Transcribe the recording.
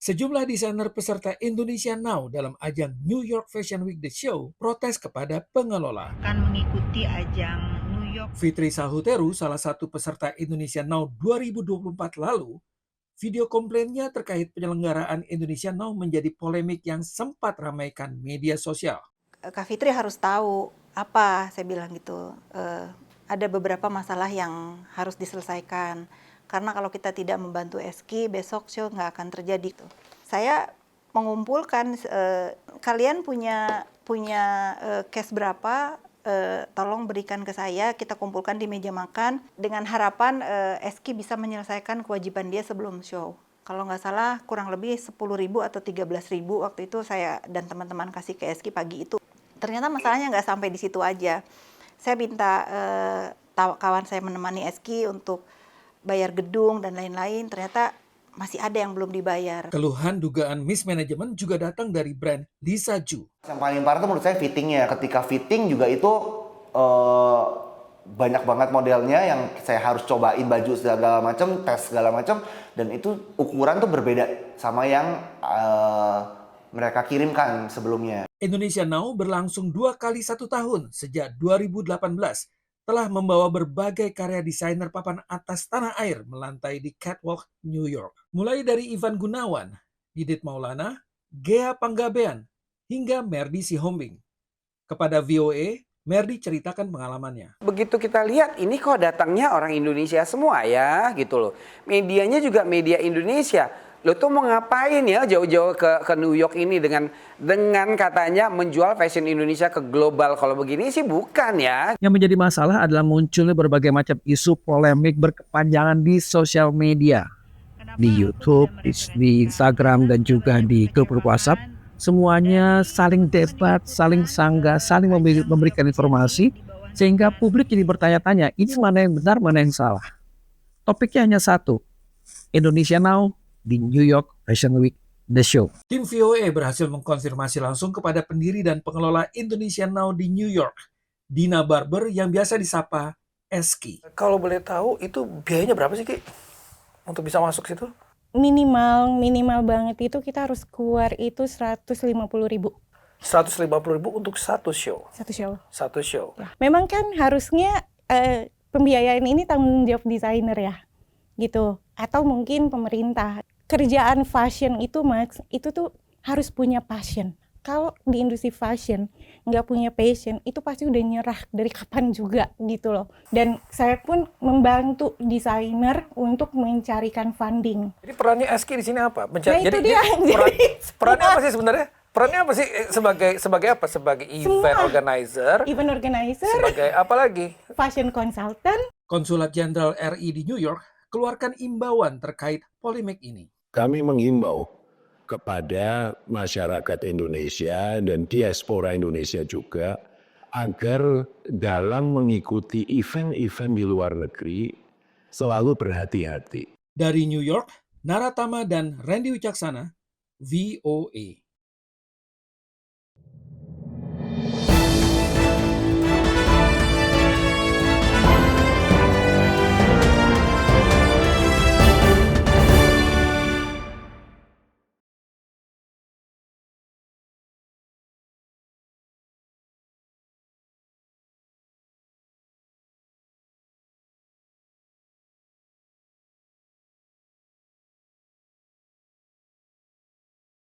Sejumlah desainer peserta Indonesia Now dalam ajang New York Fashion Week The Show protes kepada pengelola. Kan mengikuti ajang New York. Fitri Sahuteru, salah satu peserta Indonesia Now 2024 lalu, video komplainnya terkait penyelenggaraan Indonesia Now menjadi polemik yang sempat ramaikan media sosial. Kak Fitri harus tahu apa, saya bilang gitu. Ada beberapa masalah yang harus diselesaikan. Karena kalau kita tidak membantu Eski, besok show nggak akan terjadi. Saya mengumpulkan, kalian punya case berapa, tolong berikan ke saya, kita kumpulkan di meja makan dengan harapan Eski bisa menyelesaikan kewajiban dia sebelum show. Kalau nggak salah kurang lebih 10.000 atau 13.000 waktu itu saya dan teman-teman kasih ke Eski pagi itu. Ternyata masalahnya nggak sampai di situ aja. Saya minta kawan saya menemani Eski untuk bayar gedung dan lain-lain, ternyata masih ada yang belum dibayar. Keluhan dugaan mismanagement juga datang dari brand Lisa Ju. Yang paling parah itu menurut saya fittingnya. Ketika fitting juga itu banyak banget modelnya yang saya harus cobain baju segala macam, tes segala macam, dan itu ukuran tuh berbeda sama yang mereka kirimkan sebelumnya. Indonesia Now berlangsung 2 kali 1 tahun sejak 2018, telah membawa berbagai karya desainer papan atas tanah air melantai di catwalk New York. Mulai dari Ivan Gunawan, Didit Maulana, Gea Panggabean, hingga Merdi Sihombing. Kepada VOA, Merdi ceritakan pengalamannya. Begitu kita lihat ini kok datangnya orang Indonesia semua ya gitu loh. Medianya juga media Indonesia. Lo tuh mau ngapain ya jauh-jauh ke New York ini dengan katanya menjual fashion Indonesia ke global. Kalau begini sih bukan ya. Yang menjadi masalah adalah munculnya berbagai macam isu polemik berkepanjangan di sosial media. Di YouTube, di Instagram, dan juga di grup WhatsApp. Semuanya saling debat, saling sanggah, saling memberikan informasi. Sehingga publik jadi bertanya-tanya, ini mana yang benar, mana yang salah. Topiknya hanya satu, Indonesia Now di New York Fashion Week The Show. Tim VOA berhasil mengkonfirmasi langsung kepada pendiri dan pengelola Indonesia Now di New York, Dina Barber yang biasa disapa Eski. Kalau boleh tahu itu biayanya berapa sih Ki? Untuk bisa masuk situ? Minimal banget itu kita harus keluar itu 150.000. 150.000 untuk satu show? Satu show. Ya. Memang kan harusnya pembiayaan ini tanggung jawab desainer ya, gitu. Atau mungkin pemerintah. Kerjaan fashion itu Max, itu tuh harus punya passion. Kalau di industri fashion nggak punya passion, itu pasti udah nyerah dari kapan juga gitu loh. Dan saya pun membantu desainer untuk mencarikan funding. Jadi perannya Eski di sini apa? Itu dia. Perannya apa sih sebenarnya? Perannya apa sih sebagai apa? Sebagai event organizer. Sebagai apa lagi? Fashion consultant. Konsulat Jenderal RI di New York keluarkan imbauan terkait polemik ini. Kami mengimbau kepada masyarakat Indonesia dan diaspora Indonesia juga agar dalam mengikuti event-event di luar negeri selalu berhati-hati. Dari New York, Naratama dan Randy Wicaksana, VOA.